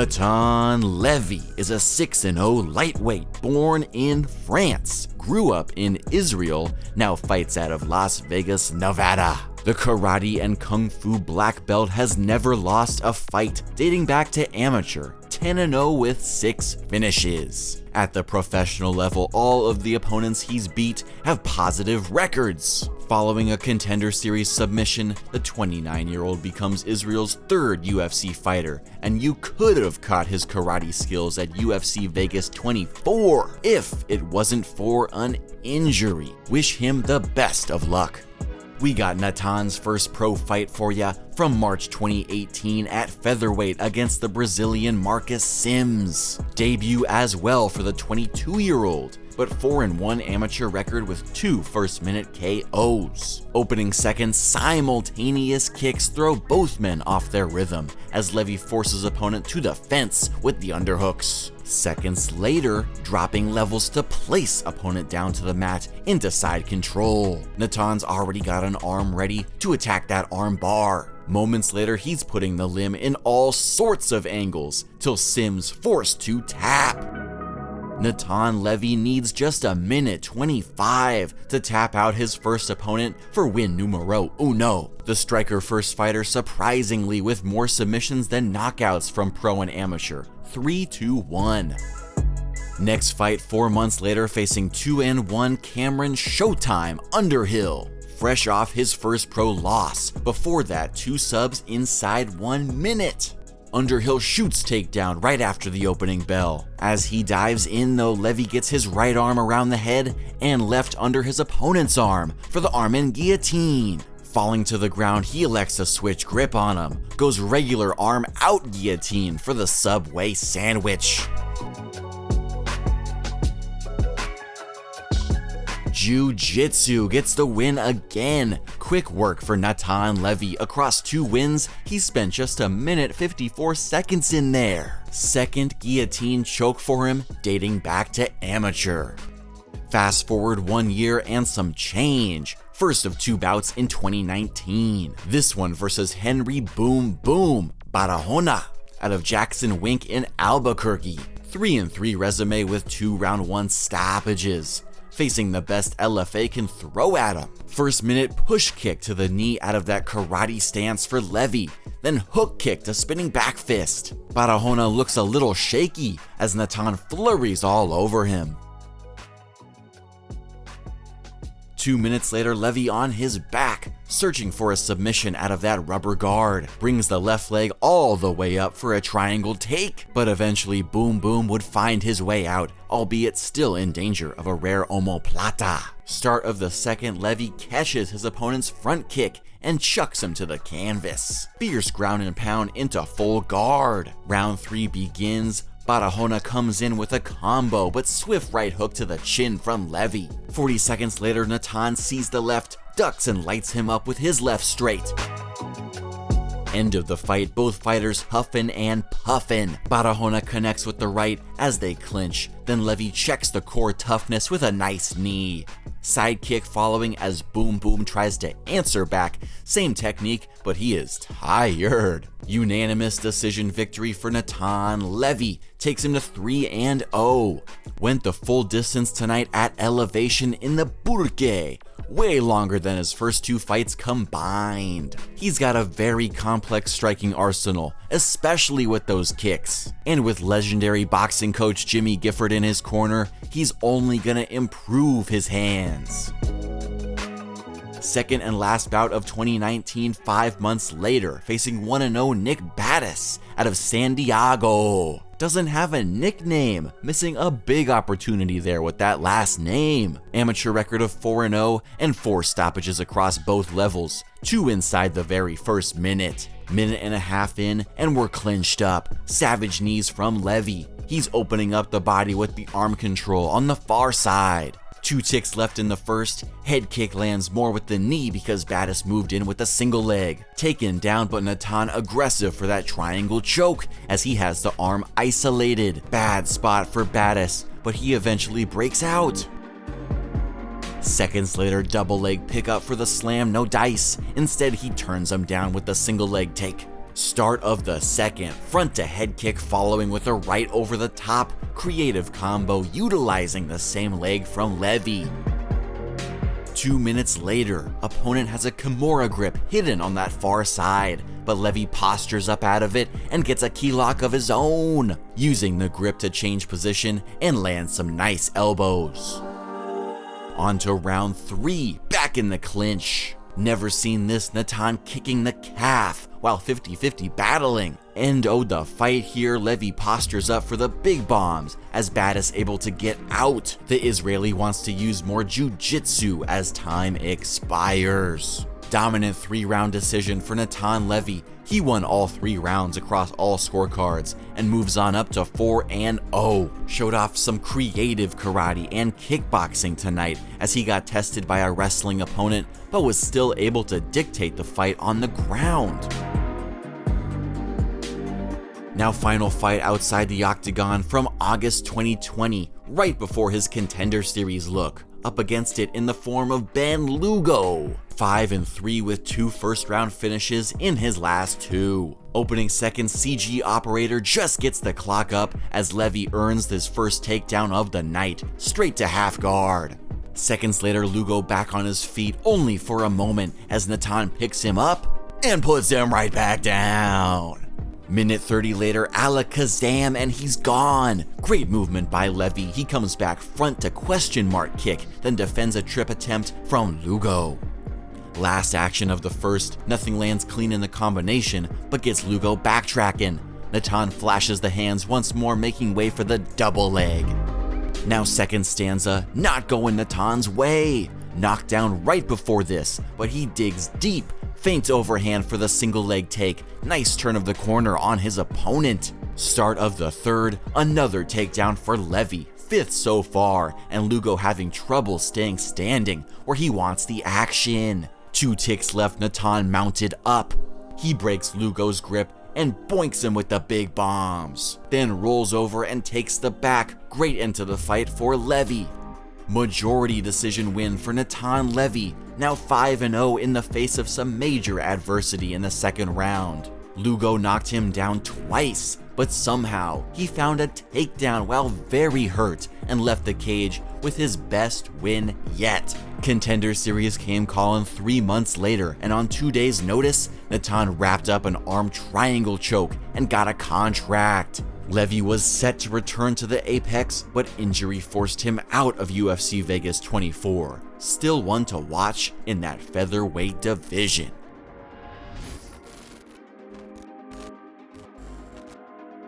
Natan Levy is a 6-0 lightweight born in France, grew up in Israel, now fights out of Las Vegas, Nevada. The karate and kung fu black belt has never lost a fight, dating back to amateur, 10-0 with 6 finishes. At the professional level, all of the opponents he's beat have positive records. Following a Contender Series submission, the 29-year-old becomes Israel's 3rd UFC fighter, and you could have caught his karate skills at UFC Vegas 24 if it wasn't for an injury. Wish him the best of luck. We got Natan's first pro fight for ya from March 2018 at featherweight against the Brazilian Marcus Sims. Debut as well for the 22-year-old, but 4-1 amateur record with 2 first-minute KOs. Opening seconds, simultaneous kicks throw both men off their rhythm as Levy forces opponent to the fence with the underhooks. Seconds later, dropping levels to place opponent down to the mat into side control. Natan's already got an arm ready to attack that arm bar. Moments later, he's putting the limb in all sorts of angles till Sims forced to tap. Natan Levy needs just a minute 25 to tap out his first opponent for win numero uno. The striker first fighter surprisingly with more submissions than knockouts from pro and amateur, 3-1. Next fight 4 months later, facing 2-1 Cameron Showtime Underhill. Fresh off his first pro loss, before that 2 subs inside 1 minute. Underhill shoots takedown right after the opening bell. As he dives in though, Levy gets his right arm around the head and left under his opponent's arm for the arm in guillotine. Falling to the ground, he elects to switch grip on him, goes regular arm out guillotine for the Subway sandwich. Jiu-Jitsu gets the win again. Quick work for Natan Levy. Across 2 wins, he spent just a minute 54 seconds in there. Second guillotine choke for him, dating back to amateur. Fast forward 1 year and some change. First of 2 bouts in 2019. This one versus Henry Boom Boom Barahona out of Jackson Wink in Albuquerque. 3-3 resume with 2 round 1 stoppages. Facing the best LFA can throw at him. First minute push kick to the knee out of that karate stance for Levy, then hook kick to spinning back fist. Barahona looks a little shaky as Natan flurries all over him. 2 minutes later, Levy on his back, searching for a submission out of that rubber guard. Brings the left leg all the way up for a triangle take, but eventually Boom Boom would find his way out, albeit still in danger of a rare omoplata. Start of the second, Levy catches his opponent's front kick and chucks him to the canvas. Fierce ground and pound into full guard. Round 3 begins. Barahona comes in with a combo, but swift right hook to the chin from Levy. 40 seconds later, Natan sees the left, ducks and lights him up with his left straight. End of the fight, both fighters huffin' and puffin'. Barahona connects with the right as they clinch, then Levy checks the core toughness with a nice knee. Side kick following as Boom Boom tries to answer back. Same technique, but he is tired. Unanimous decision victory for Natan Levy. Takes him to 3-0. Went the full distance tonight at elevation in the Burke. Way longer than his first 2 fights combined. He's got a very complex striking arsenal, especially with those kicks. And with legendary boxing coach Jimmy Gifford in his corner, he's only gonna improve his hands. Second and last bout of 2019, 5 months later, facing 1-0 Nick Badis out of San Diego. Doesn't have a nickname, missing a big opportunity there with that last name. Amateur record of 4-0 and 4 stoppages across both levels, 2 inside the very first minute. Minute and a half in and we're clinched up. Savage knees from Levy. He's opening up the body with the arm control on the far side. 2 ticks left in the first, head kick lands more with the knee because Badis moved in with a single leg. Taken down, but Natan aggressive for that triangle choke as he has the arm isolated. Bad spot for Badis, but he eventually breaks out. Seconds later, double leg pickup for the slam, no dice. Instead, he turns him down with the single leg take. Start of the second, front to head kick following with a right over the top, creative combo utilizing the same leg from Levy. 2 minutes later, opponent has a Kimura grip hidden on that far side, but Levy postures up out of it and gets a key lock of his own, using the grip to change position and land some nice elbows. On to round 3, back in the clinch. Never seen this Natan kicking the calf while 50-50 battling. End of the fight here, Levy postures up for the big bombs as Badis able to get out. The Israeli wants to use more jiu-jitsu as time expires. Dominant 3-round decision for Natan Levy. He won all 3 rounds across all scorecards and moves on up to 4-0. Showed off some creative karate and kickboxing tonight as he got tested by a wrestling opponent, but was still able to dictate the fight on the ground. Now final fight outside the octagon from August 2020, right before his Contender Series look. Up against it in the form of Ben Lugo. 5-3 with 2 first-round finishes in his last 2. Opening second, CG operator just gets the clock up as Levy earns his first takedown of the night, straight to half guard. Seconds later, Lugo back on his feet only for a moment as Natan picks him up and puts him right back down. Minute 30 later, alakazam, and he's gone. Great movement by Levy. He comes back front to question mark kick, then defends a trip attempt from Lugo. Last action of the first, nothing lands clean in the combination, but gets Lugo backtracking. Natan flashes the hands once more, making way for the double leg. Now second stanza, not going Natan's way. Knocked down right before this, but he digs deep. Feint overhand for the single leg take. Nice turn of the corner on his opponent. Start of the third, another takedown for Levy. 5th so far, and Lugo having trouble staying standing where he wants the action. 2 ticks left, Natan mounted up. He breaks Lugo's grip and boinks him with the big bombs. Then rolls over and takes the back. Great end to the fight for Levy. Majority decision win for Natan Levy, now 5-0 in the face of some major adversity in the second round. Lugo knocked him down twice, but somehow he found a takedown while very hurt and left the cage with his best win yet. Contender Series came calling 3 months later, and on 2 days' notice, Natan wrapped up an arm triangle choke and got a contract. Levy was set to return to the Apex, but injury forced him out of UFC Vegas 24. Still one to watch in that featherweight division.